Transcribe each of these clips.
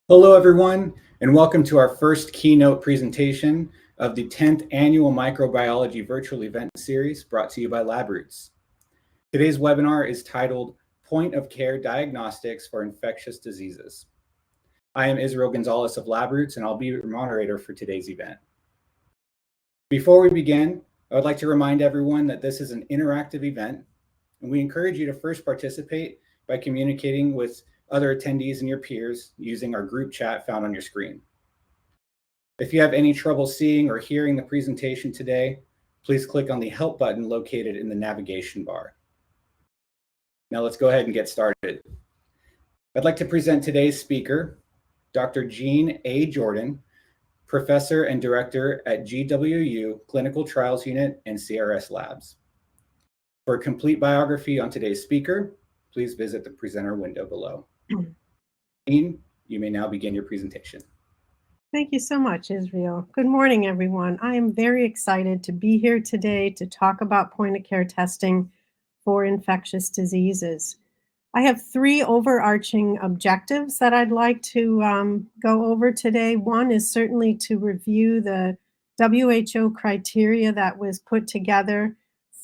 Hello, everyone, and welcome to our first keynote presentation of the 10th Annual Microbiology Virtual Event Series brought to you by LabRoots. Today's webinar is titled Point of Care Diagnostics for Infectious Diseases. I am Israel Gonzalez of LabRoots, and I'll be your moderator for today's event. Before we begin, I would like to remind everyone that this is an interactive event, and we encourage you to first participate by communicating with other attendees and your peers using our group chat found on your screen. If you have any trouble seeing or hearing the presentation today, please click on the help button located in the navigation bar. Now let's go ahead and get started. I'd like to present today's speaker, Dr. Jeanne A. Jordan, Professor and Director at GWU Clinical Trials Unit and CRS Labs. For a complete biography on today's speaker, please visit the presenter window below. Jeanne, you may now begin your presentation. Thank you so much, Israel. Good morning, everyone. I am very excited to be here today to talk about point-of-care testing for infectious diseases. I have three overarching objectives that I'd like to go over today. One is certainly to review the WHO criteria that was put together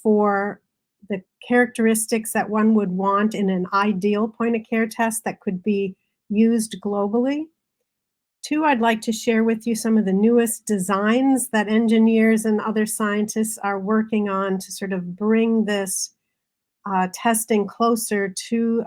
for the characteristics that one would want in an ideal point-of-care test that could be used globally. Two, I'd like to share with you some of the newest designs that engineers and other scientists are working on to sort of bring this testing closer to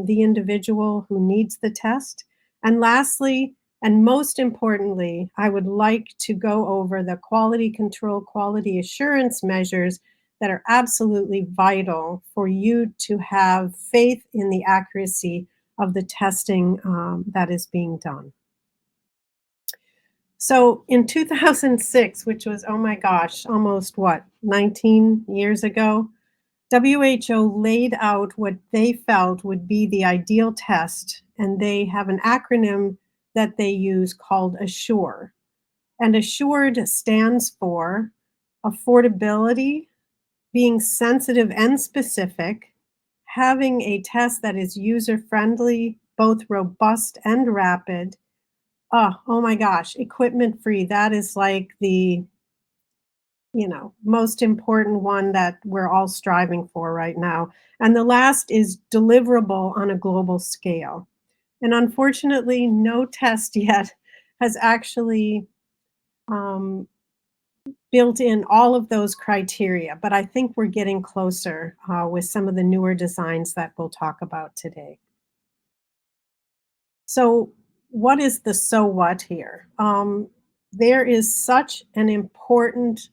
the individual who needs the test. And lastly, and most importantly, I would like to go over the quality control, quality assurance measures that are absolutely vital for you to have faith in the accuracy of the testing that is being done. So in 2006, which was, oh my gosh, almost 19 years ago, WHO laid out what they felt would be the ideal test, and they have an acronym that they use called ASSURE. And ASSURED stands for affordability, being sensitive and specific, having a test that is user-friendly, both robust and rapid. Oh my gosh, equipment-free, that is like the most important one that we're all striving for right now. And the last is deliverable on a global scale. And unfortunately, no test yet has actually built in all of those criteria, but I think we're getting closer with some of the newer designs that we'll talk about today. So what is the so what here? There is such an important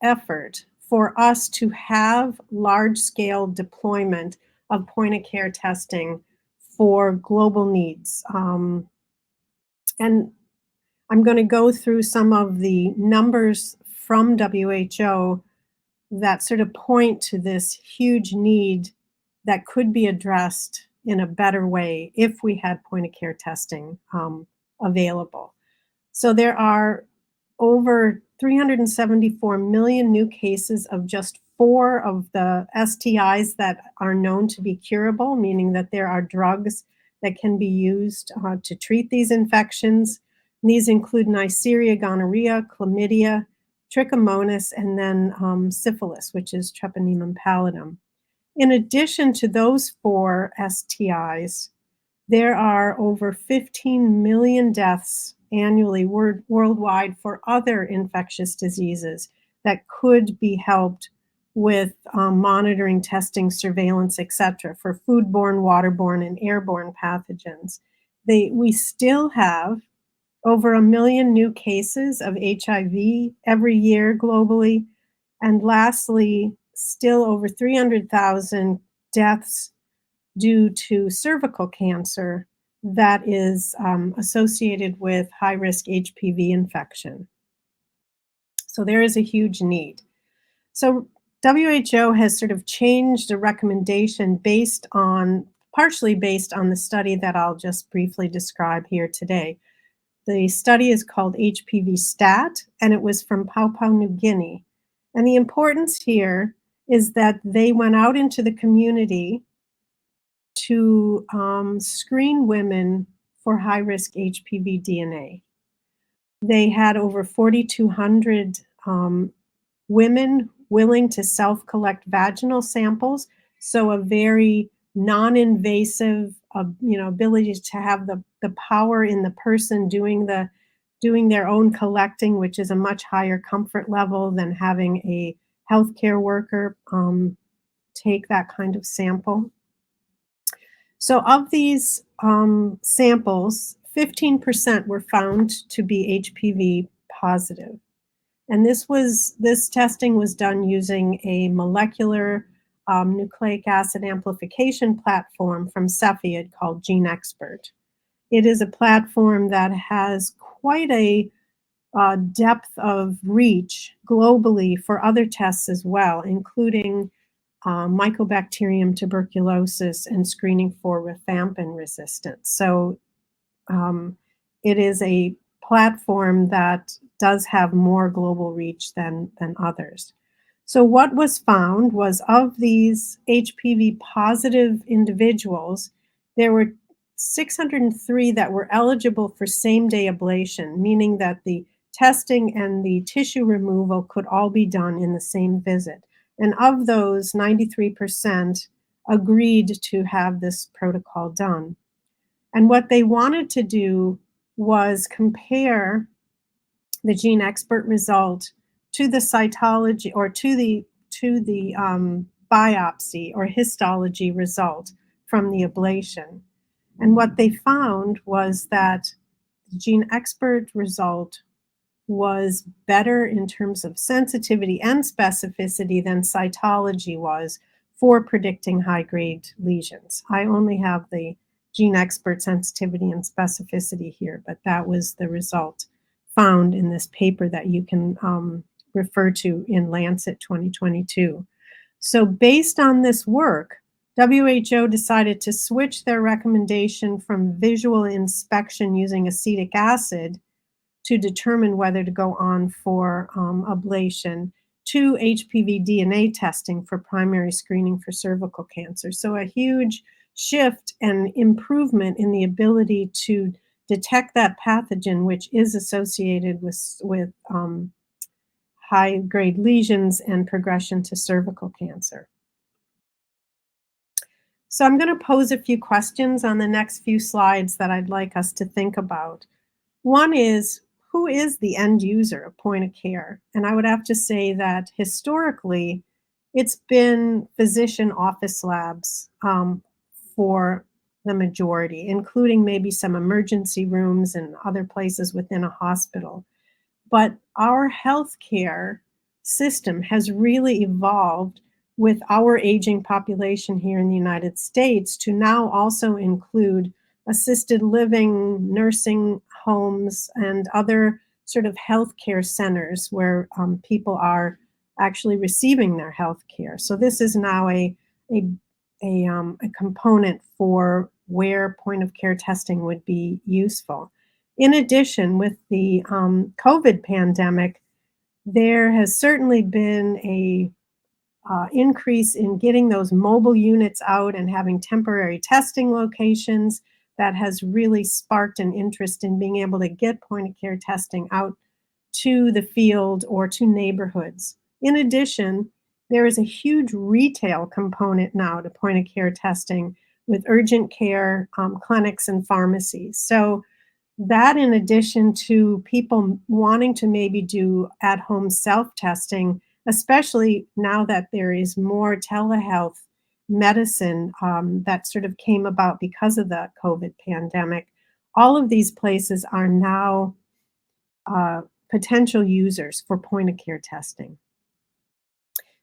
effort for us to have large-scale deployment of point-of-care testing for global needs. And I'm going to go through some of the numbers from WHO that sort of point to this huge need that could be addressed in a better way if we had point-of-care testing available. So there are over 374 million new cases of just 4 of the STIs that are known to be curable, meaning that there are drugs that can be used to treat these infections. And these include Neisseria, gonorrhea, chlamydia, trichomonas, and then syphilis, which is treponema pallidum. In addition to those 4 STIs, there are over 15 million deaths annually worldwide for other infectious diseases that could be helped with monitoring, testing, surveillance, etc., for foodborne, waterborne, and airborne pathogens. We still have over 1 million new cases of HIV every year globally, and lastly, still over 300,000 deaths due to cervical cancer that is associated with high-risk HPV infection. So there is a huge need. So WHO has sort of changed a recommendation partially based on the study that I'll just briefly describe here today. The study is called HPV STAT, and it was from Papua New Guinea. And the importance here is that they went out into the community to screen women for high-risk HPV DNA. They had over 4,200 women willing to self-collect vaginal samples, so a very non-invasive, ability to have the power in the person doing their own collecting, which is a much higher comfort level than having a healthcare worker take that kind of sample. So of these samples, 15% were found to be HPV positive. And this testing was done using a molecular nucleic acid amplification platform from Cepheid called GeneXpert. It is a platform that has quite a depth of reach globally for other tests as well, including Mycobacterium tuberculosis and screening for rifampin resistance. So it is a platform that does have more global reach than others. So what was found was of these HPV positive individuals, there were 603 that were eligible for same-day ablation, meaning that the testing and the tissue removal could all be done in the same visit. And of those, 93% agreed to have this protocol done. And what they wanted to do was compare the GeneXpert result to the cytology or to the biopsy or histology result from the ablation. And what they found was that the GeneXpert result was better in terms of sensitivity and specificity than cytology was for predicting high-grade lesions. I only have the GeneXpert sensitivity and specificity here, but that was the result found in this paper that you can refer to in Lancet 2022. So based on this work, WHO decided to switch their recommendation from visual inspection using acetic acid to determine whether to go on for ablation to HPV DNA testing for primary screening for cervical cancer. So a huge shift and improvement in the ability to detect that pathogen, which is associated with high-grade lesions and progression to cervical cancer. So I'm going to pose a few questions on the next few slides that I'd like us to think about. One is, who is the end user of point of care? And I would have to say that historically, it's been physician office labs for the majority, including maybe some emergency rooms and other places within a hospital. But our healthcare system has really evolved with our aging population here in the United States to now also include assisted living, nursing homes, and other sort of healthcare centers where people are actually receiving their health care. So this is now a component for where point of care testing would be useful. In addition, with the COVID pandemic, there has certainly been a increase in getting those mobile units out and having temporary testing locations that has really sparked an interest in being able to get point of care testing out to the field or to neighborhoods. In addition, there is a huge retail component now to point of care testing with urgent care clinics and pharmacies. So that, in addition to people wanting to maybe do at-home self-testing, especially now that there is more telehealth medicine that sort of came about because of the COVID pandemic, all of these places are now potential users for point of care testing.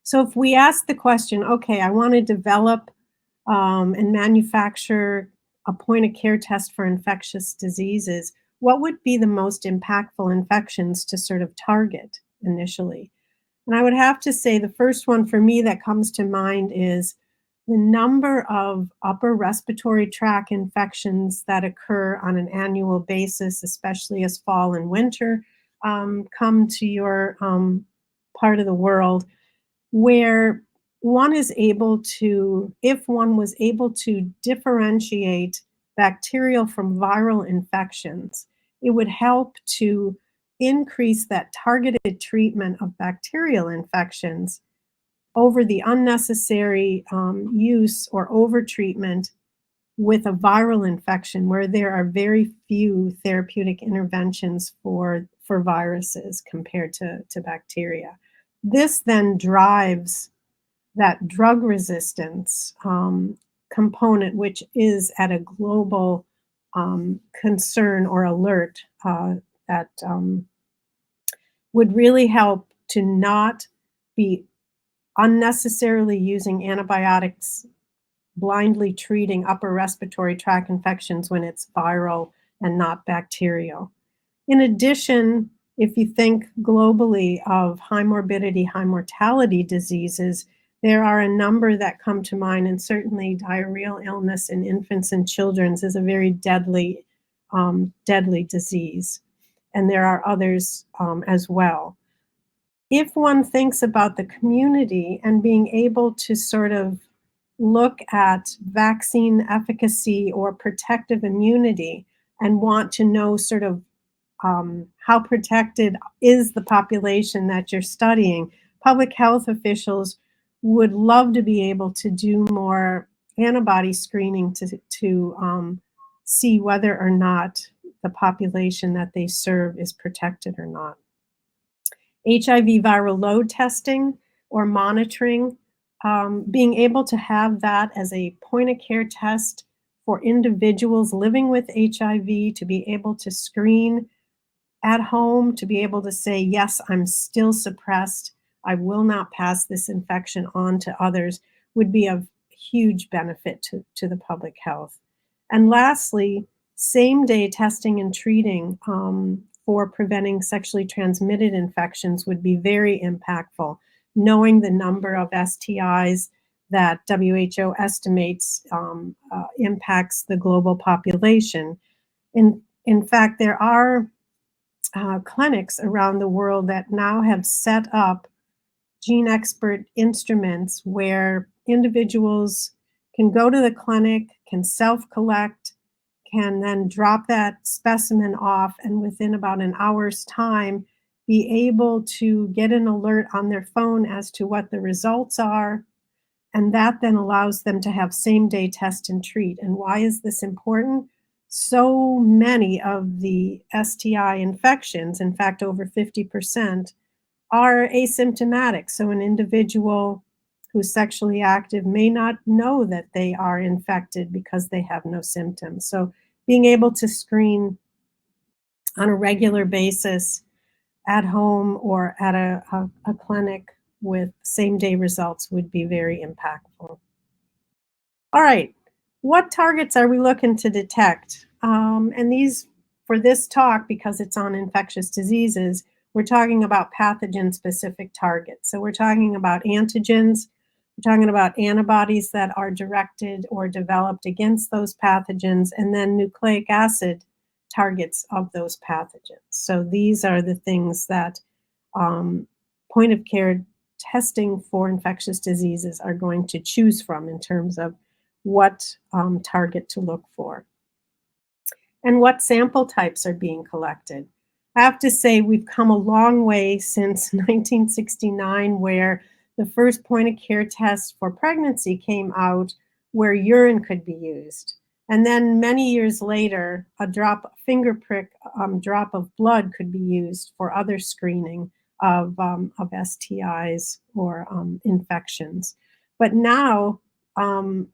So if we ask the question, okay, I want to develop and manufacture a point of care test for infectious diseases, what would be the most impactful infections to sort of target initially? And I would have to say the first one for me that comes to mind is the number of upper respiratory tract infections that occur on an annual basis, especially as fall and winter come to your part of the world, where if one was able to differentiate bacterial from viral infections, it would help to increase that targeted treatment of bacterial infections over the unnecessary use or overtreatment with a viral infection, where there are very few therapeutic interventions for viruses compared to bacteria. This then drives that drug resistance component, which is at a global concern or alert that would really help to not be unnecessarily using antibiotics, blindly treating upper respiratory tract infections when it's viral and not bacterial. In addition, if you think globally of high morbidity, high mortality diseases, there are a number that come to mind, and certainly diarrheal illness in infants and children is a very deadly disease. And there are others as well. If one thinks about the community and being able to sort of look at vaccine efficacy or protective immunity and want to know sort of how protected is the population that you're studying, public health officials would love to be able to do more antibody screening to see whether or not the population that they serve is protected or not. HIV viral load testing or monitoring, being able to have that as a point of care test for individuals living with HIV, to be able to screen at home, to be able to say, yes, I'm still suppressed, I will not pass this infection on to others, would be of huge benefit to the public health. And lastly, same-day testing and treating for preventing sexually transmitted infections would be very impactful. Knowing the number of STIs that WHO estimates impacts the global population. In fact, there are clinics around the world that now have set up gene expert instruments where individuals can go to the clinic, can self-collect, can then drop that specimen off, and within about an hour's time be able to get an alert on their phone as to what the results are. And that then allows them to have same-day test and treat. And why is this important? So many of the STI infections, in fact, over 50%, are asymptomatic. So an individual who's sexually active may not know that they are infected because they have no symptoms. So being able to screen on a regular basis at home or at a clinic with same-day results would be very impactful. All right, what targets are we looking to detect? And these, for this talk, because it's on infectious diseases, we're talking about pathogen-specific targets. So we're talking about antigens, we're talking about antibodies that are directed or developed against those pathogens, and then nucleic acid targets of those pathogens. So these are the things that point of care testing for infectious diseases are going to choose from in terms of what target to look for. And what sample types are being collected. I have to say we've come a long way since 1969, where the first point of care test for pregnancy came out where urine could be used. And then many years later, a finger prick drop of blood could be used for other screening of STIs or infections. But now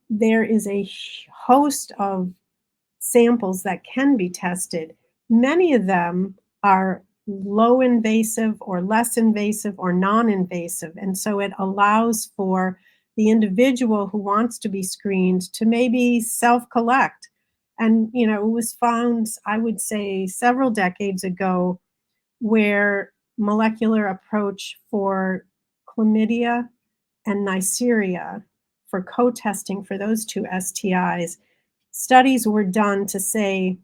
there is a host of samples that can be tested. Many of them are low invasive or less invasive or non-invasive. And so it allows for the individual who wants to be screened to maybe self-collect. And, you know, it was found, I would say, several decades ago where molecular approach for chlamydia and Neisseria for co-testing for those two STIs, studies were done to say,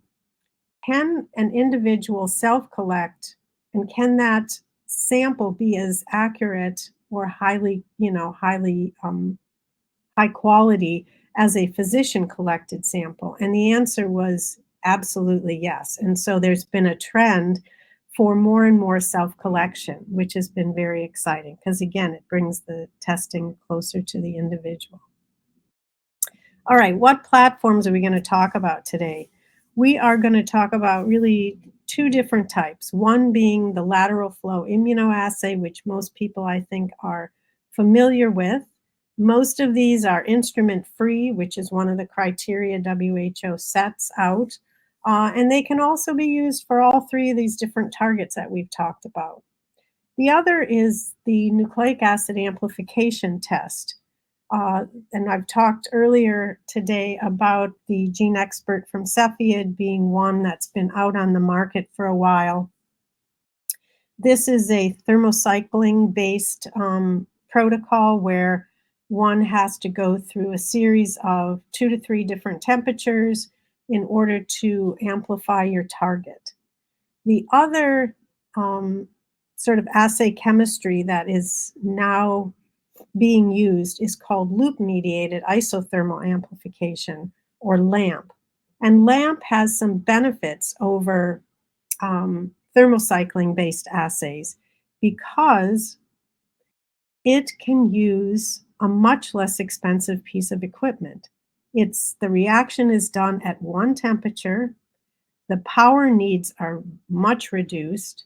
can an individual self-collect, and can that sample be as accurate or highly, high quality as a physician collected sample? And the answer was absolutely yes. And so there's been a trend for more and more self-collection, which has been very exciting because, again, it brings the testing closer to the individual. All right, what platforms are we going to talk about today? We are going to talk about really two different types. One being the lateral flow immunoassay, which most people, I think, are familiar with. Most of these are instrument-free, which is one of the criteria WHO sets out. And they can also be used for all three of these different targets that we've talked about. The other is the nucleic acid amplification test. And I've talked earlier today about the Gene Expert from Cepheid being one that's been out on the market for a while. This is a thermocycling-based protocol where one has to go through a series of 2 to 3 different temperatures in order to amplify your target. The other sort of assay chemistry that is now being used is called loop-mediated isothermal amplification, or LAMP. And LAMP has some benefits over thermocycling-based assays because it can use a much less expensive piece of equipment. The reaction is done at one temperature, the power needs are much reduced,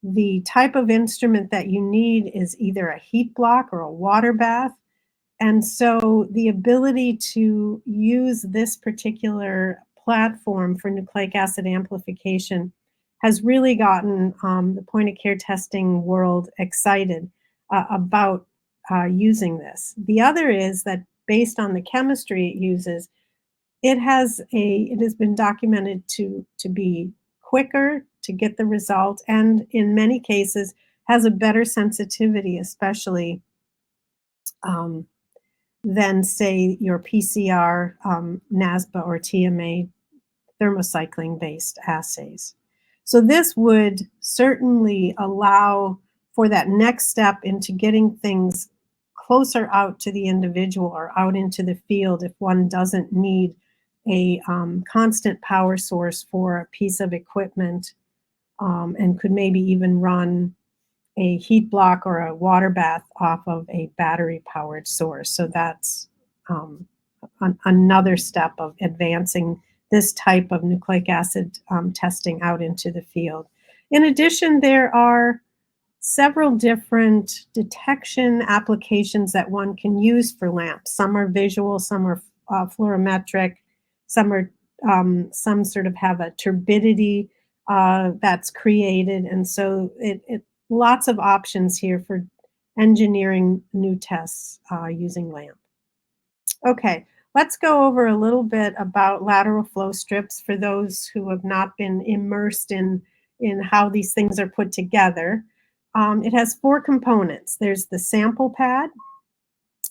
the type of instrument that you need is either a heat block or a water bath. And so the ability to use this particular platform for nucleic acid amplification has really gotten the point of care testing world excited about using this. The other is that based on the chemistry it uses, it has been documented to be quicker to get the result, and in many cases has a better sensitivity, especially than, say, your PCR, NASBA, or TMA thermocycling-based assays. So this would certainly allow for that next step into getting things closer out to the individual or out into the field if one doesn't need a constant power source for a piece of equipment, and could maybe even run a heat block or a water bath off of a battery-powered source. So that's another step of advancing this type of nucleic acid testing out into the field. In addition, there are several different detection applications that one can use for LAMP. Some are visual, some are fluorometric, some sort of have a turbidity that's created, and so lots of options here for engineering new tests using LAMP. Okay, let's go over a little bit about lateral flow strips for those who have not been immersed in how these things are put together. It has 4 components. There's the sample pad.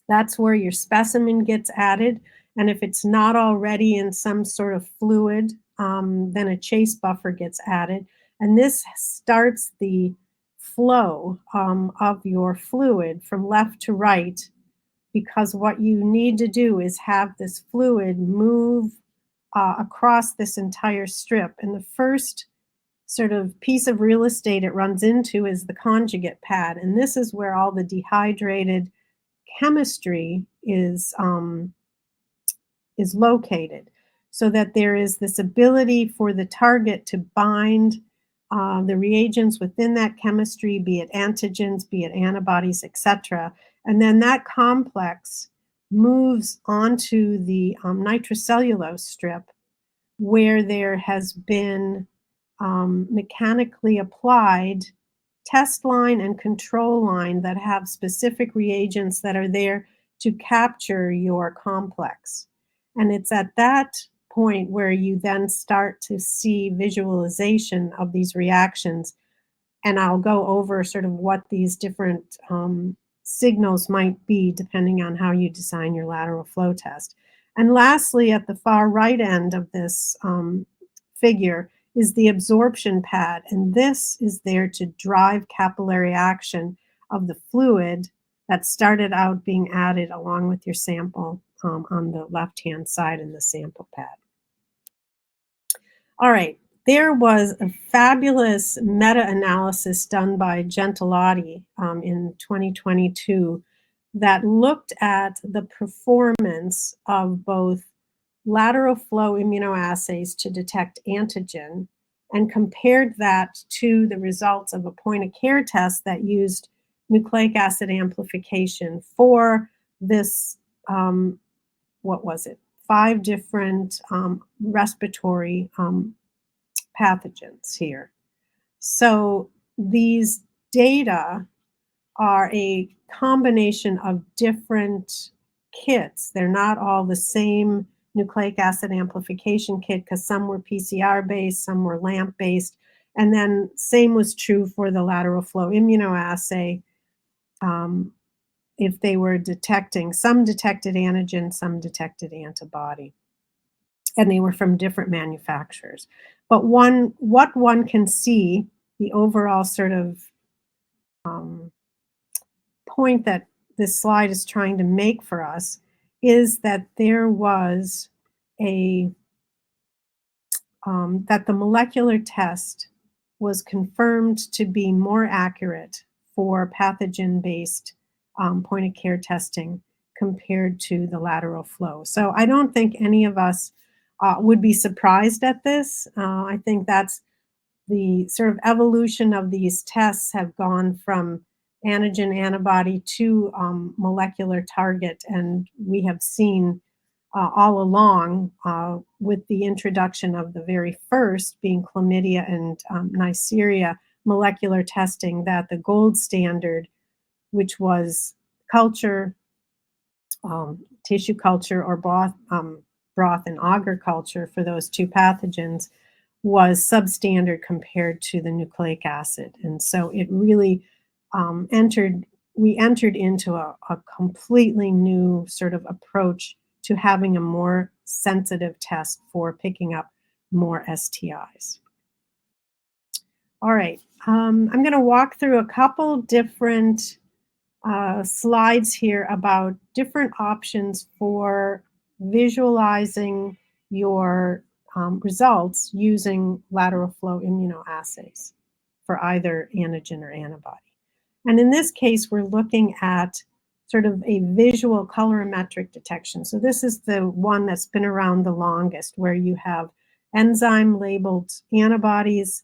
That's where your specimen gets added, and if it's not already in some sort of fluid, then a chase buffer gets added, and this starts the flow of your fluid from left to right, because what you need to do is have this fluid move across this entire strip. And the first sort of piece of real estate it runs into is the conjugate pad. And this is where all the dehydrated chemistry is located, so that there is this ability for the target to bind the reagents within that chemistry, be it antigens, be it antibodies, etc. And then that complex moves onto the nitrocellulose strip, where there has been mechanically applied test line and control line that have specific reagents that are there to capture your complex. And it's at that point where you then start to see visualization of these reactions. And I'll go over sort of what these different signals might be depending on how you design your lateral flow test. And lastly, at the far right end of this figure is the absorption pad. And this is there to drive capillary action of the fluid that started out being added along with your sample on the left-hand side in the sample pad. All right, there was a fabulous meta-analysis done by Gentilotti in 2022 that looked at the performance of both lateral flow immunoassays to detect antigen and compared that to the results of a point-of-care test that used nucleic acid amplification for this, what was it, 5 different respiratory pathogens here. So these data are a combination of different kits. They're not all the same nucleic acid amplification kit because some were PCR based, some were LAMP based, and then same was true for the lateral flow immunoassay. If they were detecting, some detected antigen, some detected antibody, and they were from different manufacturers. But what one can see, the overall sort of point that this slide is trying to make for us is that there was that the molecular test was confirmed to be more accurate for pathogen-based point-of-care testing compared to the lateral flow. So I don't think any of us would be surprised at this. I think that's the sort of evolution of these tests have gone from antigen antibody to molecular target, and we have seen all along with the introduction of the very first being chlamydia and Neisseria molecular testing that the gold standard, which was culture, tissue culture or broth and agar culture for those 2 pathogens, was substandard compared to the nucleic acid. And so it really we entered into a completely new sort of approach to having a more sensitive test for picking up more STIs. All right, I'm going to walk through a couple different slides here about different options for visualizing your results using lateral flow immunoassays for either antigen or antibody. And in this case, we're looking at sort of a visual colorimetric detection. So this is the one that's been around the longest, where you have enzyme labeled antibodies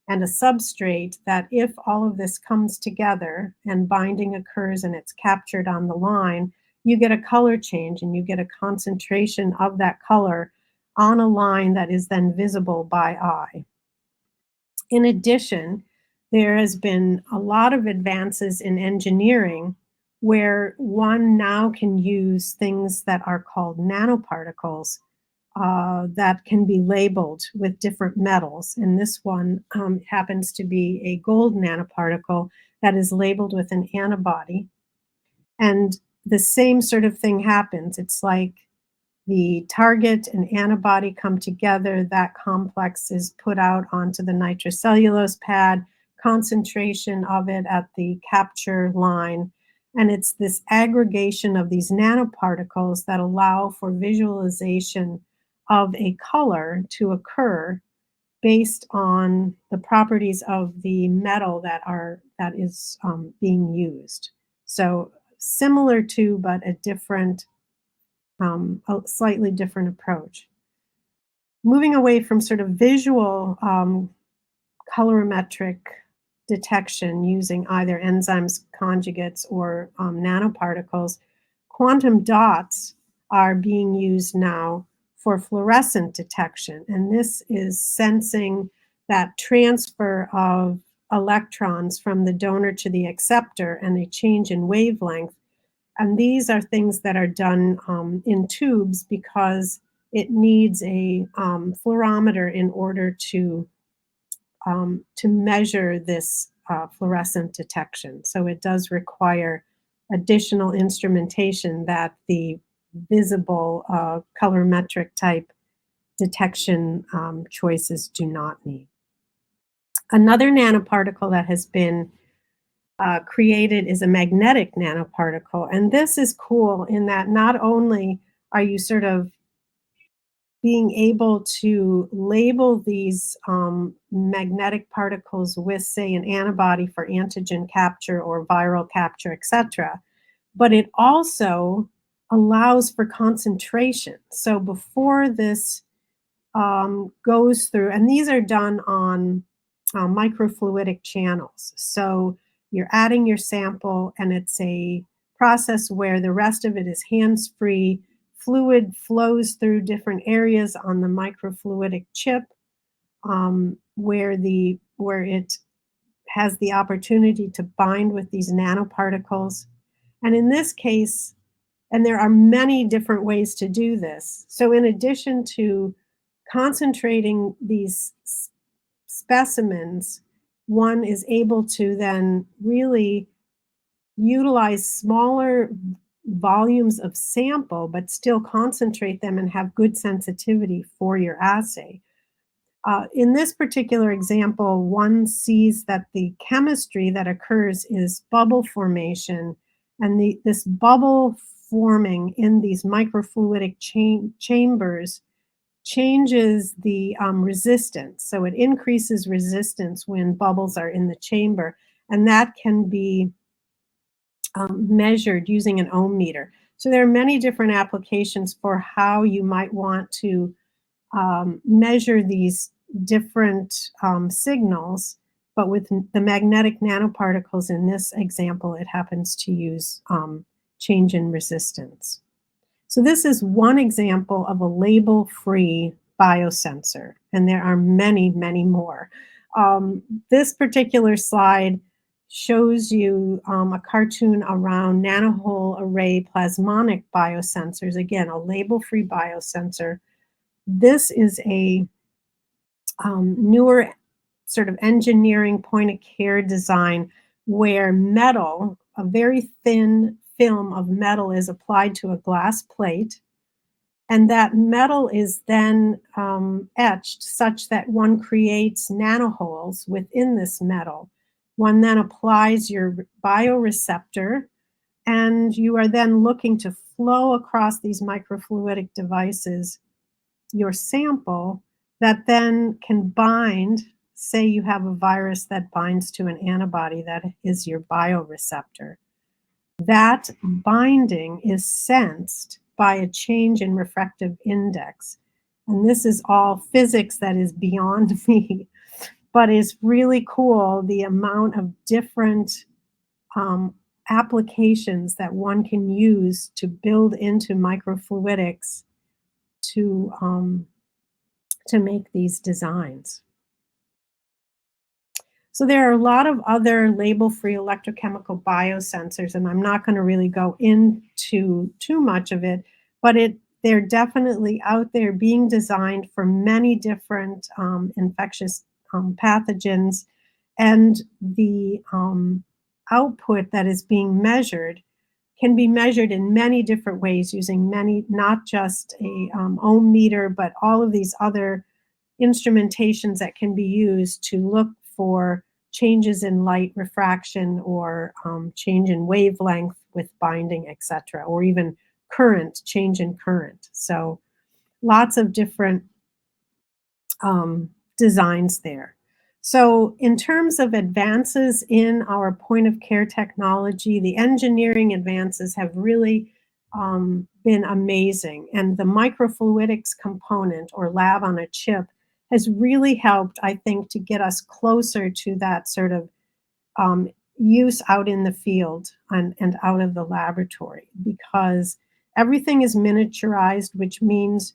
and a substrate that, if all of this comes together and binding occurs and it's captured on the line, you get a color change and you get a concentration of that color on a line that is then visible by eye. In addition, there has been a lot of advances in engineering where one now can use things that are called nanoparticles that can be labeled with different metals. And this one happens to be a gold nanoparticle that is labeled with an antibody. And the same sort of thing happens. It's like the target and antibody come together, that complex is put out onto the nitrocellulose pad, concentration of it at the capture line, and it's this aggregation of these nanoparticles that allow for visualization of a color to occur based on the properties of the metal that is being used. So similar to, but a slightly different approach. Moving away from sort of visual colorimetric detection using either enzymes, conjugates, or nanoparticles, quantum dots are being used now for fluorescent detection. And this is sensing that transfer of electrons from the donor to the acceptor and a change in wavelength. And these are things that are done in tubes because it needs a fluorometer in order to measure this fluorescent detection. So it does require additional instrumentation that the visible colorimetric type detection choices do not need. Another nanoparticle that has been created is a magnetic nanoparticle. And this is cool in that not only are you sort of being able to label these magnetic particles with, say, an antibody for antigen capture or viral capture, etc., but it also allows for concentration. So before this goes through, and these are done on microfluidic channels. So you're adding your sample, and it's a process where the rest of it is hands-free. Fluid flows through different areas on the microfluidic chip where it has the opportunity to bind with these nanoparticles. And in this case, and there are many different ways to do this. So in addition to concentrating these specimens, one is able to then really utilize smaller volumes of sample, but still concentrate them and have good sensitivity for your assay. In this particular example, one sees that the chemistry that occurs is bubble formation, and this bubble forming in these microfluidic chambers changes the resistance. So it increases resistance when bubbles are in the chamber, and that can be measured using an ohm meter. So there are many different applications for how you might want to measure these different signals, but with the magnetic nanoparticles in this example, it happens to use change in resistance. So this is one example of a label-free biosensor, and there are many, many more. This particular slide shows you a cartoon around nanohole array plasmonic biosensors, again, a label-free biosensor. This is a newer sort of engineering point-of-care design where metal, a very thin film of metal, is applied to a glass plate, and that metal is then etched such that one creates nanoholes within this metal. One then applies your bioreceptor, and you are then looking to flow across these microfluidic devices your sample that then can bind. Say you have a virus that binds to an antibody that is your bioreceptor. That binding is sensed by a change in refractive index. And this is all physics that is beyond me, but is really cool, the amount of different applications that one can use to build into microfluidics to make these designs. So there are a lot of other label-free electrochemical biosensors, and I'm not going to really go into too much of it, but they're definitely out there being designed for many different infectious pathogens, and the output that is being measured can be measured in many different ways using many, not just a ohm meter, but all of these other instrumentations that can be used to look for changes in light refraction or change in wavelength with binding, etc., or even current, change in current. So lots of different designs there. So in terms of advances in our point of care technology, the engineering advances have really been amazing. And the microfluidics component, or lab on a chip, has really helped, I think, to get us closer to that sort of use out in the field and out of the laboratory, because everything is miniaturized, which means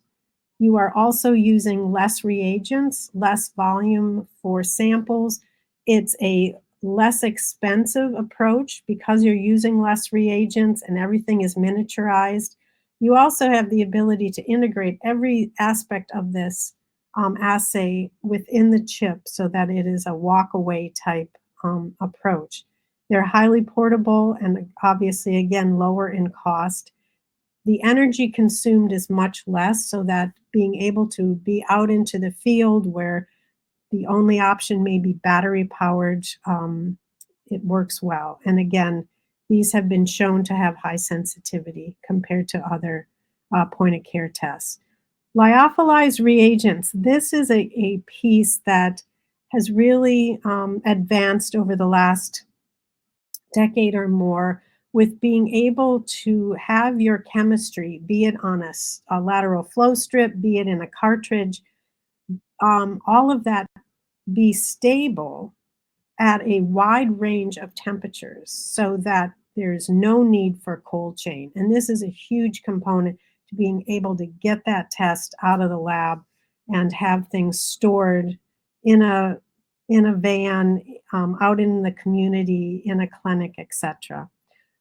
you are also using less reagents, less volume for samples. It's a less expensive approach because you're using less reagents and everything is miniaturized. You also have the ability to integrate every aspect of this assay within the chip so that it is a walk-away type approach. They're highly portable and obviously, again, lower in cost. The energy consumed is much less, so that being able to be out into the field where the only option may be battery-powered it works well. And again, these have been shown to have high sensitivity compared to other point-of-care tests. Lyophilized reagents. This is a piece that has really advanced over the last decade or more, with being able to have your chemistry, be it on a lateral flow strip, be it in a cartridge, all of that be stable at a wide range of temperatures so that there's no need for cold chain. And this is a huge component to being able to get that test out of the lab and have things stored in a van, out in the community, in a clinic, etc.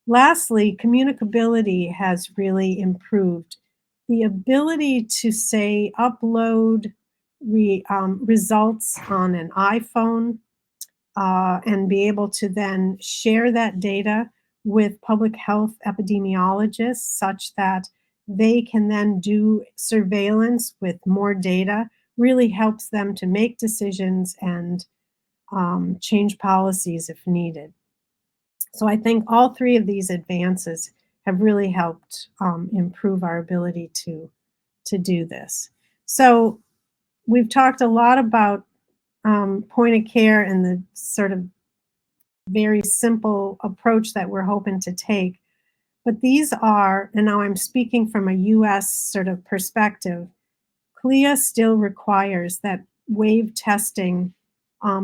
Lastly, communicability has really improved. The ability to, say, upload results on an iPhone and be able to then share that data with public health epidemiologists such that they can then do surveillance with more data really helps them to make decisions and change policies if needed. So I think all three of these advances have really helped improve our ability to do this. So we've talked a lot about point of care and the sort of very simple approach that we're hoping to take. But these are, and now I'm speaking from a US sort of perspective, CLIA still requires that wave testing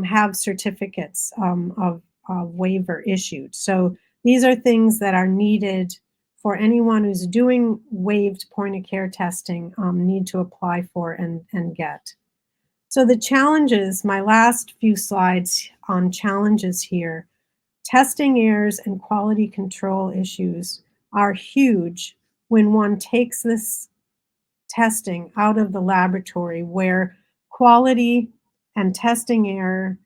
have certificates of waiver issued. So these are things that are needed for anyone who's doing waived point of care testing, need to apply for and get. So the challenges, my last few slides on challenges here, testing errors and quality control issues are huge when one takes this testing out of the laboratory, where quality and testing error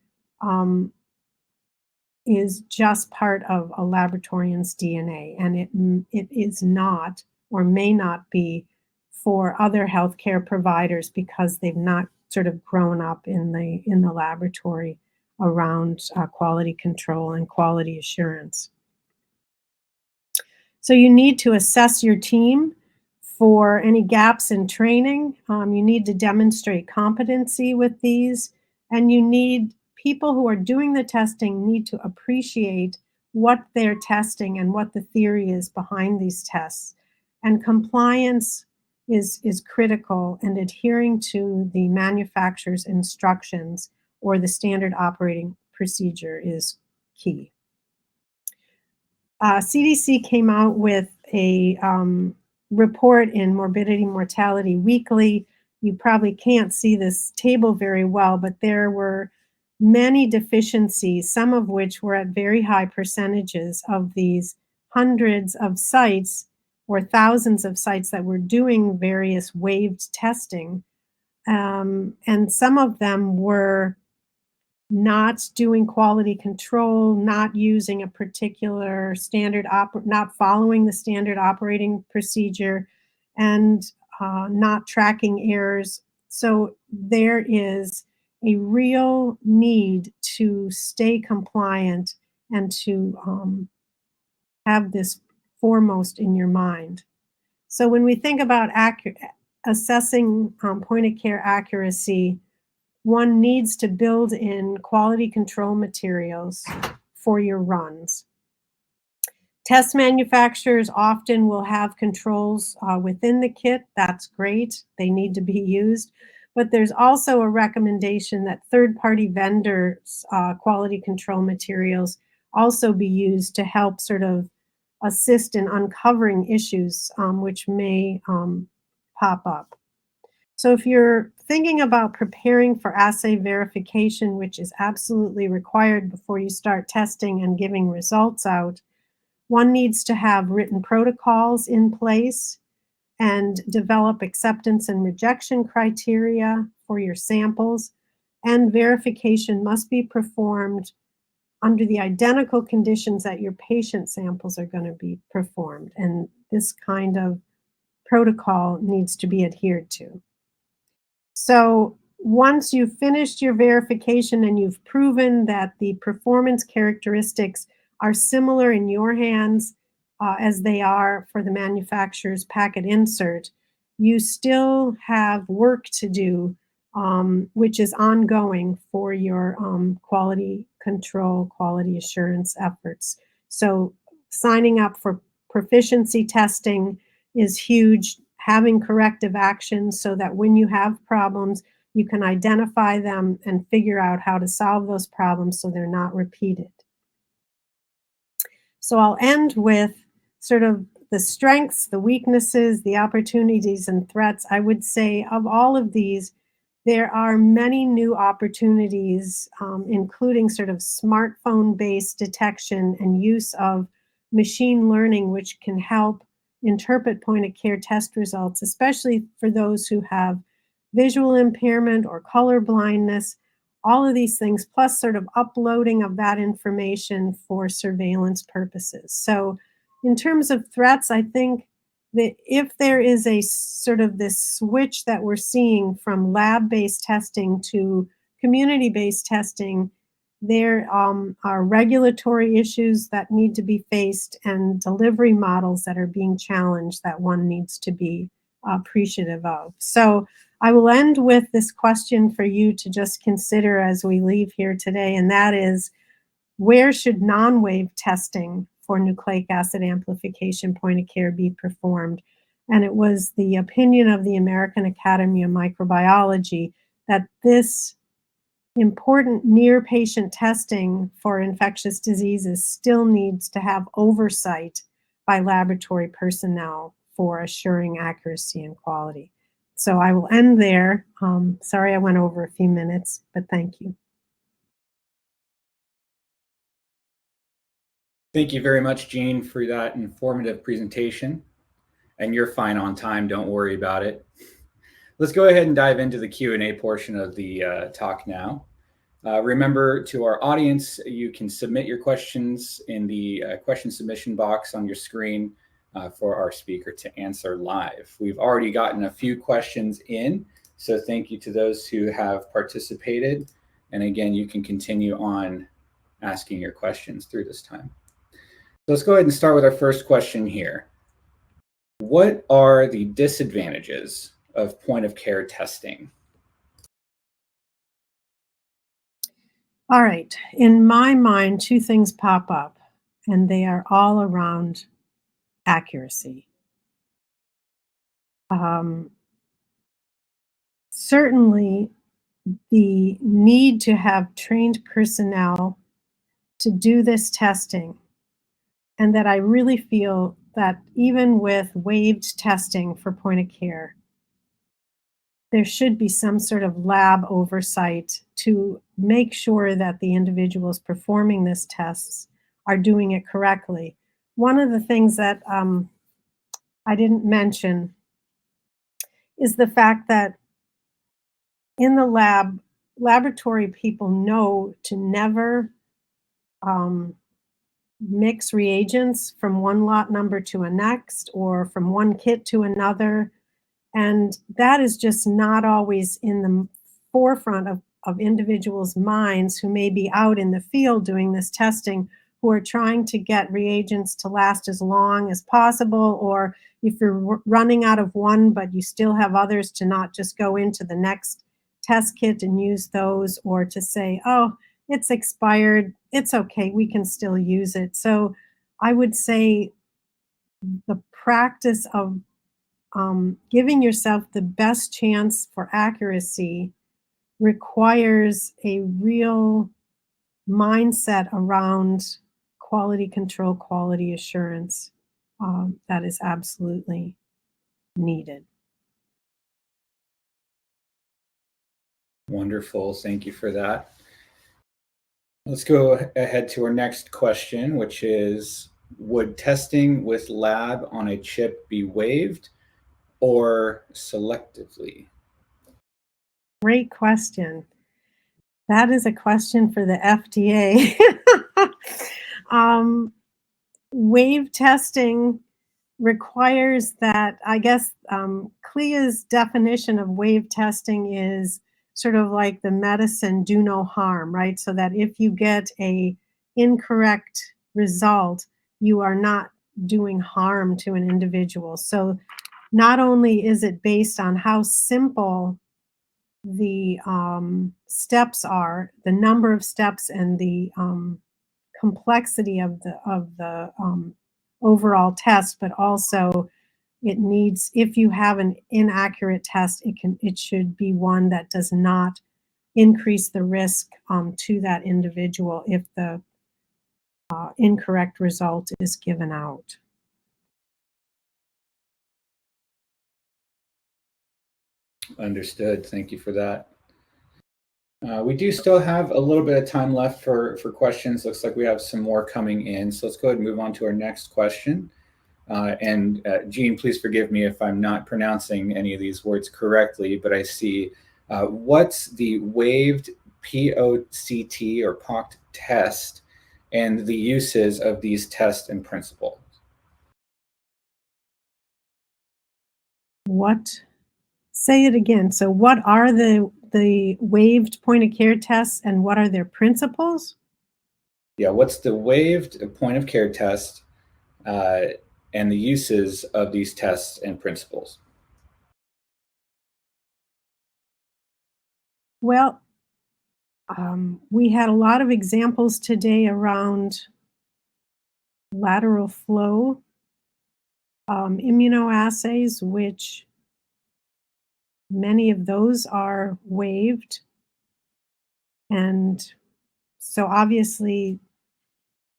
is just part of a laboratorian's DNA, and it is not or may not be for other healthcare providers because they've not sort of grown up in the laboratory around quality control and quality assurance. So you need to assess your team for any gaps in training. You need to demonstrate competency with these, and you need people who are doing the testing need to appreciate what they're testing and what the theory is behind these tests. And compliance is critical, and adhering to the manufacturer's instructions or the standard operating procedure is key. CDC came out with a report in Morbidity Mortality Weekly. You probably can't see this table very well, but there were many deficiencies, some of which were at very high percentages of these hundreds of sites or thousands of sites that were doing various waived testing. And some of them were not doing quality control, not using a particular standard, not following the standard operating procedure, and not tracking errors. So there is a real need to stay compliant and to have this foremost in your mind. So when we think about assessing point of care accuracy, one needs to build in quality control materials for your runs. Test manufacturers often will have controls within the kit. That's great. They need to be used. But there's also a recommendation that third-party vendors' quality control materials also be used to help sort of assist in uncovering issues which may pop up. So if you're thinking about preparing for assay verification, which is absolutely required before you start testing and giving results out, one needs to have written protocols in place and develop acceptance and rejection criteria for your samples, and verification must be performed under the identical conditions that your patient samples are going to be performed, and this kind of protocol needs to be adhered to. So once you've finished your verification and you've proven that the performance characteristics are similar in your hands as they are for the manufacturer's packet insert, you still have work to do, which is ongoing for your quality control, quality assurance efforts. So signing up for proficiency testing is huge, having corrective actions so that when you have problems, you can identify them and figure out how to solve those problems so they're not repeated. So I'll end with sort of the strengths, the weaknesses, the opportunities and threats. I would say of all of these, there are many new opportunities, including sort of smartphone-based detection and use of machine learning, which can help interpret point-of-care test results, especially for those who have visual impairment or color blindness, all of these things, plus sort of uploading of that information for surveillance purposes. So in terms of threats, I think that if there is a sort of this switch that we're seeing from lab-based testing to community-based testing, there are regulatory issues that need to be faced and delivery models that are being challenged that one needs to be appreciative of. So I will end with this question for you to just consider as we leave here today, and that is, where should non-wave testing for nucleic acid amplification point of care be performed? And it was the opinion of the American Academy of Microbiology that this important near-patient testing for infectious diseases still needs to have oversight by laboratory personnel for assuring accuracy and quality. So I will end there. Sorry I went over a few minutes, but thank you. Thank you very much, Jeanne, for that informative presentation. And you're fine on time, don't worry about it. Let's go ahead and dive into the Q&A portion of the talk now. Remember, to our audience, you can submit your questions in the question submission box on your screen for our speaker to answer live. We've already gotten a few questions in, so thank you to those who have participated. And again, you can continue on asking your questions through this time. So let's go ahead and start with our first question here. What are the disadvantages of point of care testing? All right, in my mind, two things pop up, and they are all around accuracy. Certainly, the need to have trained personnel to do this testing, and that I really feel that even with waived testing for point of care, there should be some sort of lab oversight to make sure that the individuals performing this tests are doing it correctly. One of the things that I didn't mention is the fact that in the lab, laboratory people know to never mix reagents from one lot number to a next or from one kit to another. And that is just not always in the forefront of individuals' minds who may be out in the field doing this testing, who are trying to get reagents to last as long as possible, or if you're running out of one but you still have others, to not just go into the next test kit and use those, or to say, oh, it's expired, it's okay, we can still use it. So I would say the practice of giving yourself the best chance for accuracy requires a real mindset around quality control, quality assurance that is absolutely needed. Wonderful, thank you for that. Let's go ahead to our next question, which is, would testing with lab on a chip be waived or selectively? Great question. That is a question for the FDA. Wave testing requires that, I guess, CLIA's definition of wave testing is sort of like the medicine do no harm, right? So that if you get a incorrect result, you are not doing harm to an individual. So not only is it based on how simple the steps are, the number of steps, and the complexity of the overall test, but also it needs, if you have an inaccurate test, it should be one that does not increase the risk to that individual if the incorrect result is given out. Understood. Thank you for that. We do still have a little bit of time left for questions. Looks like we have some more coming in. So let's go ahead and move on to our next question. Jeanne, please forgive me if I'm not pronouncing any of these words correctly, but I see what's the waived POCT or POCT test and the uses of these tests and principles? What? Say it again. So what are the waived point of care tests and what are their principles? Yeah, what's the waived point of care test and the uses of these tests and principles? Well, we had a lot of examples today around lateral flow immunoassays, which many of those are waived. And so obviously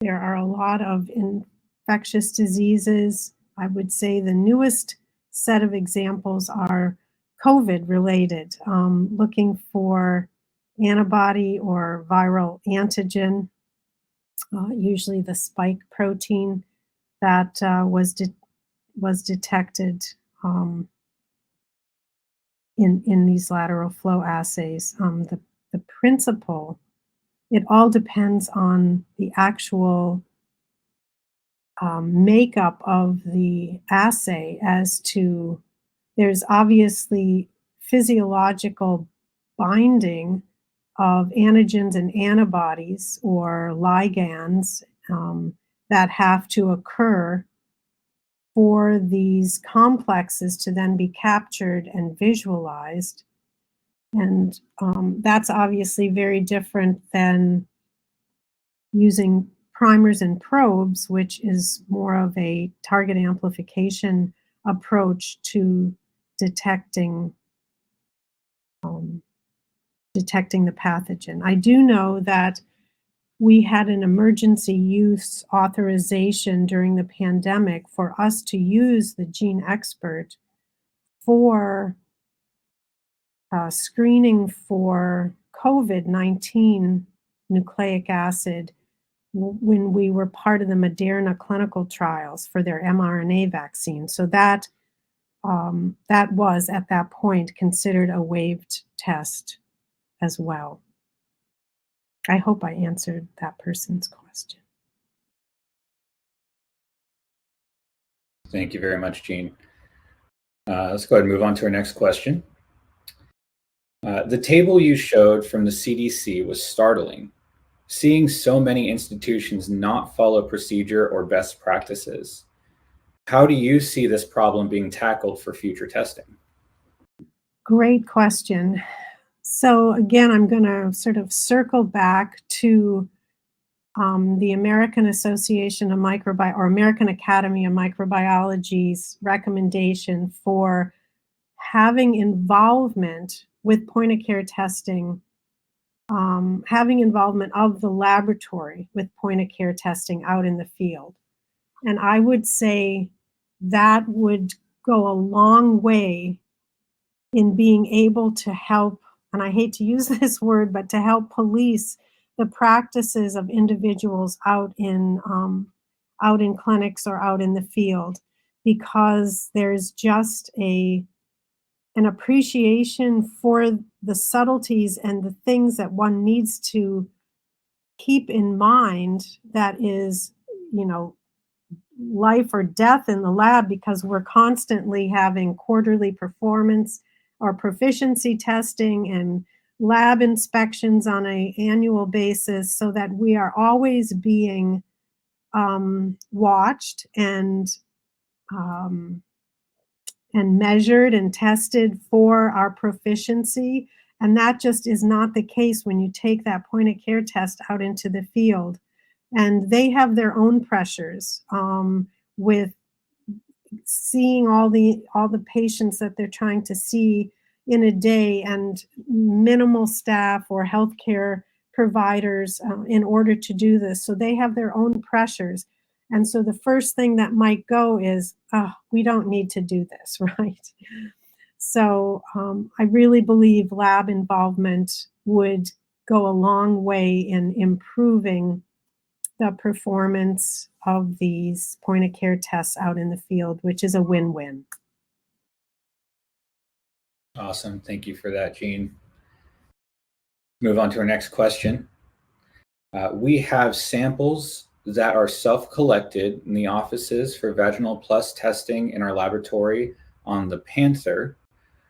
there are a lot of infectious diseases. I would say the newest set of examples are COVID related, looking for antibody or viral antigen, usually the spike protein that was detected in these lateral flow assays. The principle, it all depends on the actual makeup of the assay as to, there's obviously physiological binding of antigens and antibodies or ligands that have to occur for these complexes to then be captured and visualized. And that's obviously very different than using primers and probes, which is more of a target amplification approach to detecting the pathogen. I do know that we had an emergency use authorization during the pandemic for us to use the Gene Expert for screening for COVID-19 nucleic acid when we were part of the Moderna clinical trials for their mRNA vaccine. So that was at that point considered a waived test as well. I hope I answered that person's question. Thank you very much, Jeanne. Let's go ahead and move on to our next question. The table you showed from the CDC was startling, seeing so many institutions not follow procedure or best practices. How do you see this problem being tackled for future testing? Great question. So again, I'm going to sort of circle back to the American Association of or American Academy of Microbiology's recommendation for having involvement with point of care testing, having involvement of the laboratory with point of care testing out in the field. And I would say that would go a long way in being able to help, and I hate to use this word, but to help police the practices of individuals out in clinics or out in the field, because there's just an appreciation for the subtleties and the things that one needs to keep in mind that is, life or death in the lab, because we're constantly having quarterly performance or proficiency testing and lab inspections on an annual basis so that we are always being watched um, and measured and tested for our proficiency. And that just is not the case when you take that point of care test out into the field. And they have their own pressures with seeing all the patients that they're trying to see in a day, and minimal staff or healthcare providers in order to do this. So they have their own pressures. And so the first thing that might go is, oh, we don't need to do this, right? So I really believe lab involvement would go a long way in improving the performance of these point of care tests out in the field, which is a win-win. Awesome. Thank you for that, Jeanne. Move on to our next question. We have samples that are self-collected in the offices for vaginal plus testing in our laboratory on the Panther.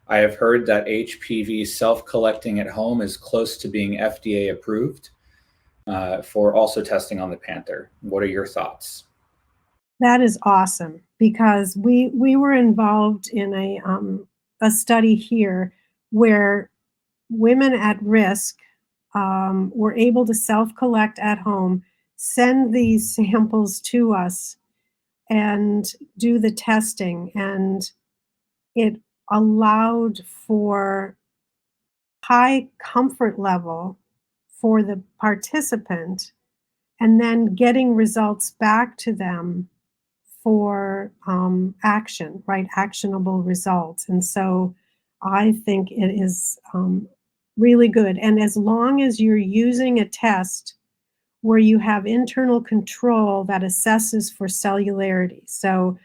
I have heard that HPV self-collecting at home is close to being FDA approved for also testing on the Panther. What are your thoughts? That is awesome, because we were involved in a study here where women at risk were able to self-collect at home, send these samples to us, and do the testing. And it allowed for high comfort level for the participant, and then getting results back to them for action, right? Actionable results. And so I think it is really good. And as long as you're using a test where you have internal control that assesses for cellularity. So,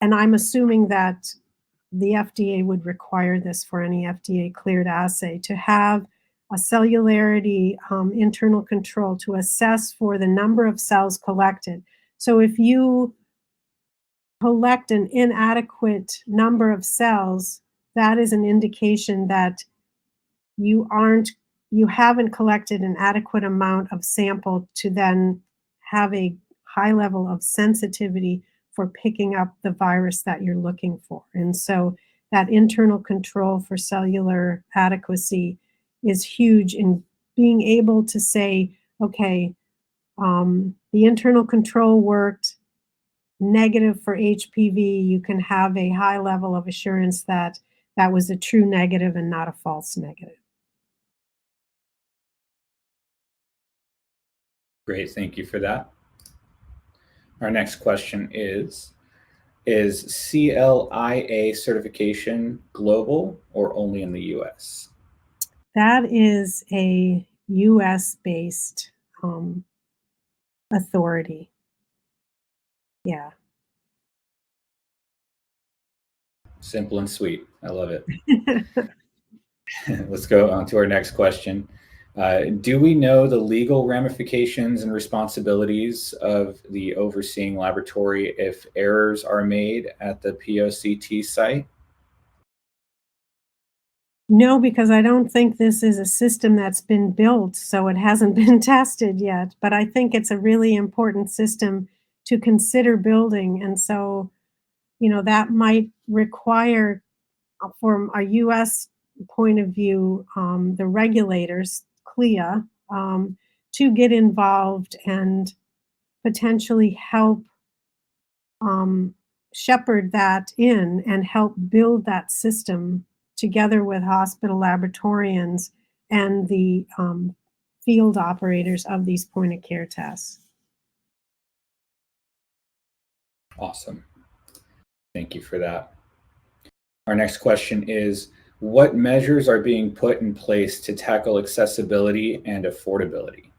and I'm assuming that the FDA would require this for any FDA cleared assay, to have a cellularity internal control to assess for the number of cells collected. So if you collect an inadequate number of cells, that is an indication that you haven't collected an adequate amount of sample to then have a high level of sensitivity for picking up the virus that you're looking for. And so that internal control for cellular adequacy is huge in being able to say, okay, the internal control worked, negative for HPV, you can have a high level of assurance that that was a true negative and not a false negative. Great, thank you for that. Our next question is CLIA certification global or only in the US? That is a US-based authority. Yeah. Simple and sweet. I love it. Let's go on to our next question. Do we know the legal ramifications and responsibilities of the overseeing laboratory if errors are made at the POCT site? No, because I don't think this is a system that's been built, so it hasn't been tested yet. But I think it's a really important system to consider building. And so, that might require, from a US point of view, the regulators, CLIA, to get involved and potentially help shepherd that in and help build that system together with hospital laboratorians and the field operators of these point of care tests. Awesome. Thank you for that. Our next question is, what measures are being put in place to tackle accessibility and affordability?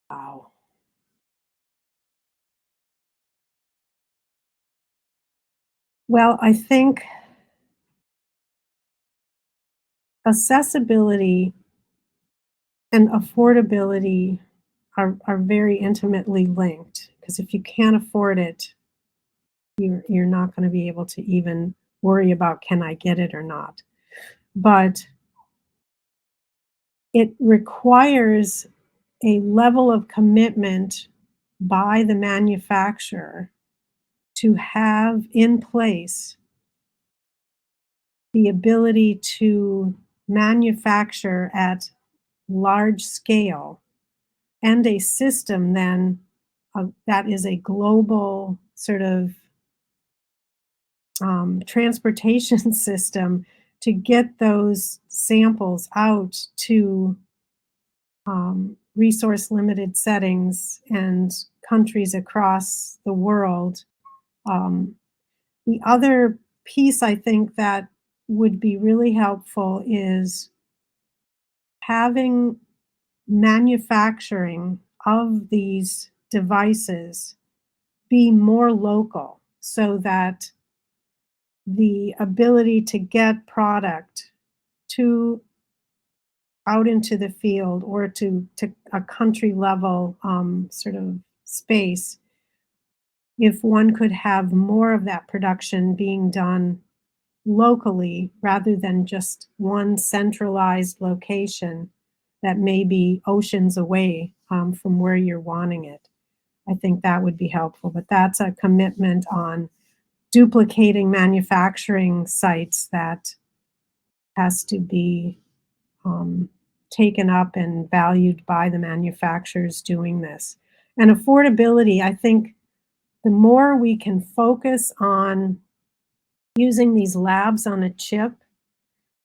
Wow. Well, I think accessibility and affordability are very intimately linked, because if you can't afford it, you're not going to be able to even worry about can I get it or not. But it requires a level of commitment by the manufacturer to have in place the ability to manufacture at large scale and a system then that is a global sort of transportation system to get those samples out to resource limited settings and countries across the world. Um, the other piece I think that would be really helpful is having manufacturing of these devices be more local so that the ability to get product to out into the field or to a country level sort of space, if one could have more of that production being done locally rather than just one centralized location that may be oceans away from where you're wanting it. I think that would be helpful, but that's a commitment on duplicating manufacturing sites that has to be taken up and valued by the manufacturers doing this. And affordability, I think the more we can focus on using these labs on a chip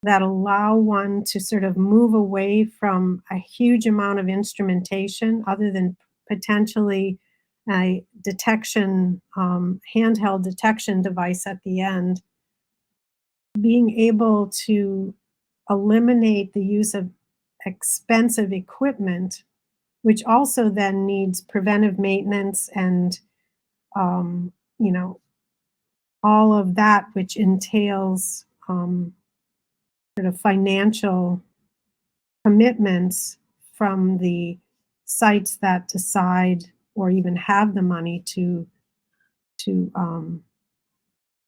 that allow one to sort of move away from a huge amount of instrumentation other than potentially a detection, handheld detection device at the end, being able to eliminate the use of expensive equipment, which also then needs preventive maintenance and, you know, all of that, which entails sort of financial commitments from the sites that decide or even have the money to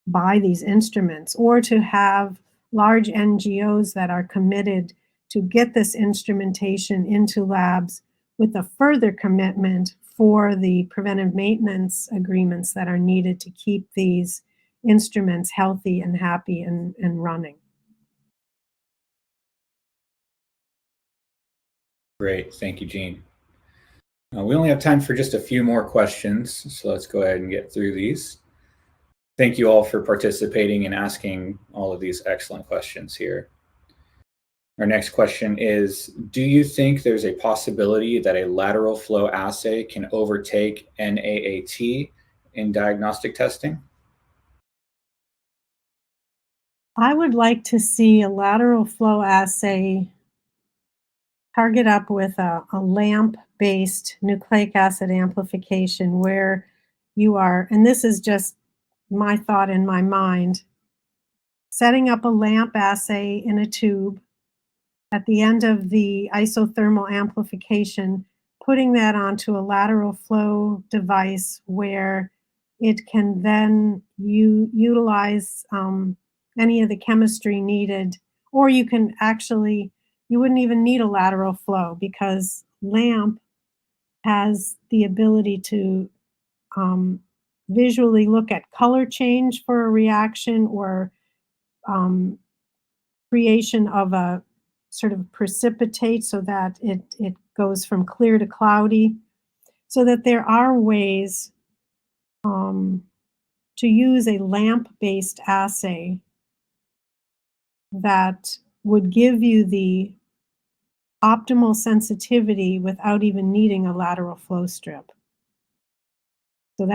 buy these instruments, or to have large NGOs that are committed to get this instrumentation into labs with a further commitment for the preventive maintenance agreements that are needed to keep these instruments healthy and happy and running. Great. Thank you, Jeanne. We only have time for just a few more questions, so let's go ahead and get through these. Thank you all for participating and asking all of these excellent questions here. Our next question is, do you think there's a possibility that a lateral flow assay can overtake NAAT in diagnostic testing? I would like to see a lateral flow assay target up with a LAMP-based nucleic acid amplification where you are, and this is just my thought in my mind, setting up a LAMP assay in a tube at the end of the isothermal amplification, putting that onto a lateral flow device where it can then utilize any of the chemistry needed, or you can actually, you wouldn't even need a lateral flow because LAMP has the ability to visually look at color change for a reaction or um, creation of a sort of precipitate so that it goes from clear to cloudy, so that there are ways to use a LAMP-based assay that would give you the optimal sensitivity without even needing a lateral flow strip. So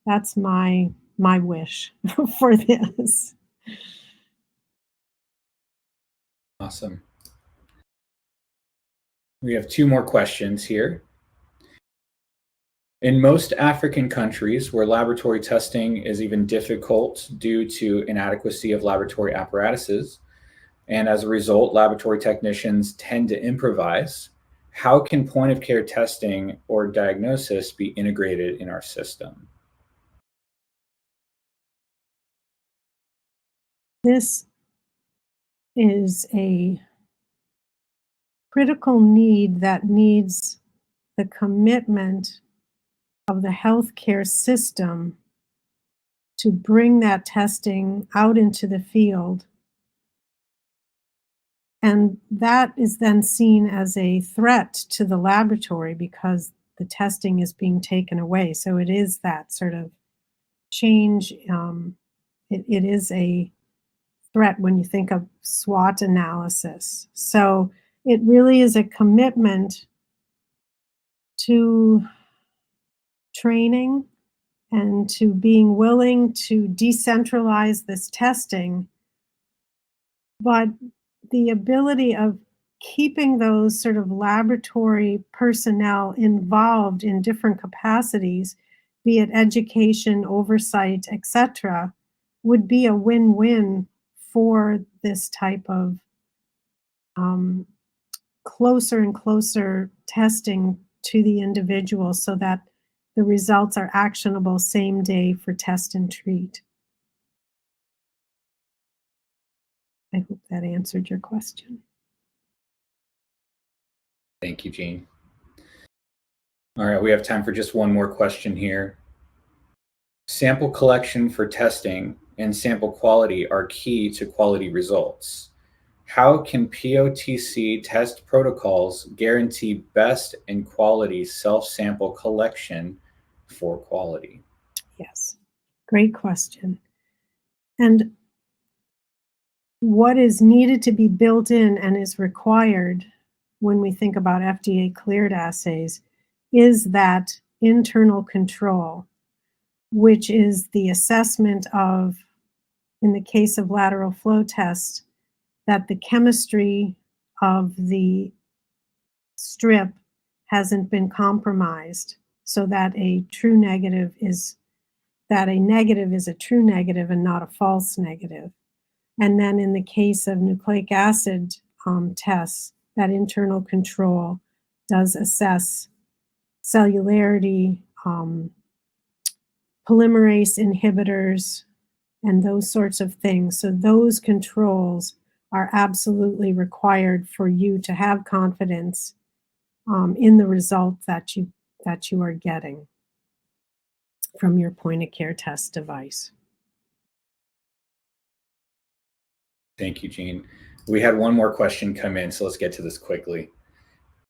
that's my wish for this. Awesome. We have two more questions here. In most African countries where laboratory testing is even difficult due to inadequacy of laboratory apparatuses, and as a result, laboratory technicians tend to improvise, how can point of care testing or diagnosis be integrated in our system? This is a critical need that needs the commitment of the healthcare system to bring that testing out into the field. And that is then seen as a threat to the laboratory because the testing is being taken away. So it is that sort of change. It is a threat when you think of SWOT analysis. So it really is a commitment to training and to being willing to decentralize this testing, but the ability of keeping those sort of laboratory personnel involved in different capacities, be it education, oversight, etc., would be a win-win for this type of closer and closer testing to the individual so that the results are actionable same day for test and treat. I hope that answered your question. Thank you, Jeanne. All right, we have time for just one more question here. Sample collection for testing and sample quality are key to quality results. How can POTC test protocols guarantee best and quality self-sample collection for quality? Yes, great question. And what is needed to be built in and is required when we think about FDA cleared assays is that internal control, which is the assessment of, in the case of lateral flow test, that the chemistry of the strip hasn't been compromised so that a true negative is a true negative and not a false negative. And then in the case of nucleic acid tests, that internal control does assess cellularity, polymerase inhibitors, and those sorts of things. So those controls are absolutely required for you to have confidence in the result that you are getting from your point of care test device. Thank you, Jeanne. We had one more question come in, so let's get to this quickly.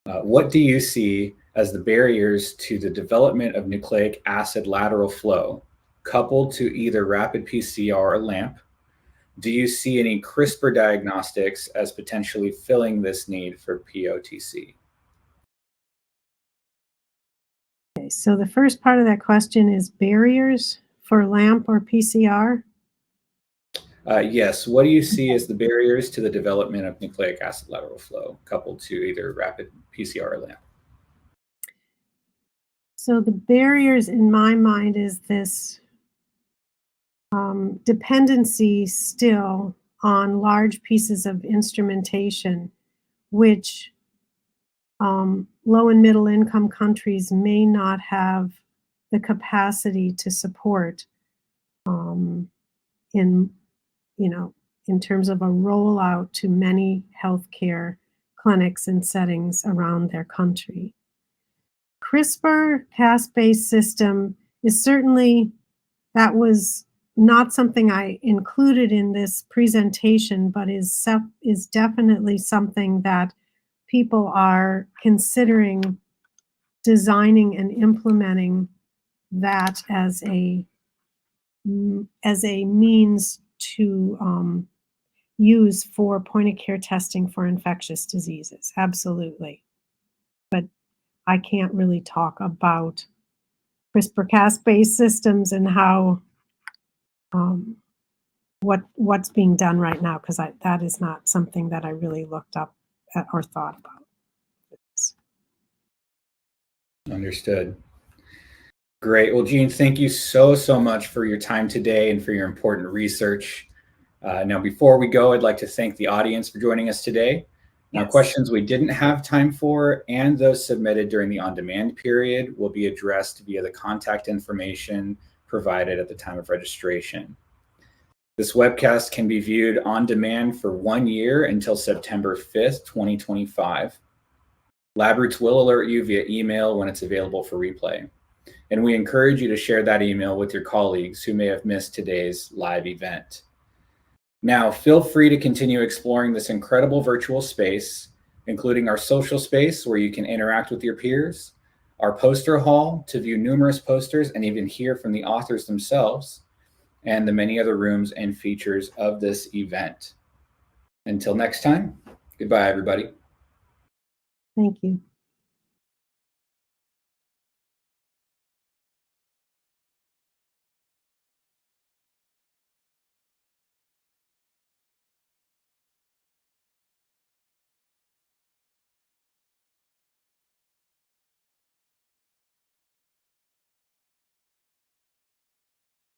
What do you see as the barriers to the development of nucleic acid lateral flow, coupled to either rapid PCR or LAMP? Do you see any CRISPR diagnostics as potentially filling this need for POTC? Okay, so the first part of that question is barriers for LAMP or PCR? Yes. What do you see as the barriers to the development of nucleic acid lateral flow, coupled to either rapid PCR or LAMP? So the barriers in my mind is this dependency still on large pieces of instrumentation, which low and middle income countries may not have the capacity to support in terms of a rollout to many healthcare clinics and settings around their country. CRISPR-Cas-based system is certainly, that was not something I included in this presentation, but is definitely something that people are considering designing and implementing that as a means to use for point of care testing for infectious diseases. Absolutely. But I can't really talk about CRISPR-Cas-based systems and how what's being done right now, because that is not something that I really looked up at or thought about. Understood. Great. Well, Jeanne, thank you so much for your time today and for your important research. Now, before we go, I'd like to thank the audience for joining us today. Now, Yes. questions we didn't have time for and those submitted during the on-demand period will be addressed via the contact information provided at the time of registration. This webcast can be viewed on demand for 1 year until September 5th, 2025. LabRoots will alert you via email when it's available for replay. And we encourage you to share that email with your colleagues who may have missed today's live event. Now, feel free to continue exploring this incredible virtual space, including our social space where you can interact with your peers, our poster hall to view numerous posters and even hear from the authors themselves, and the many other rooms and features of this event. Until next time, goodbye, everybody. Thank you.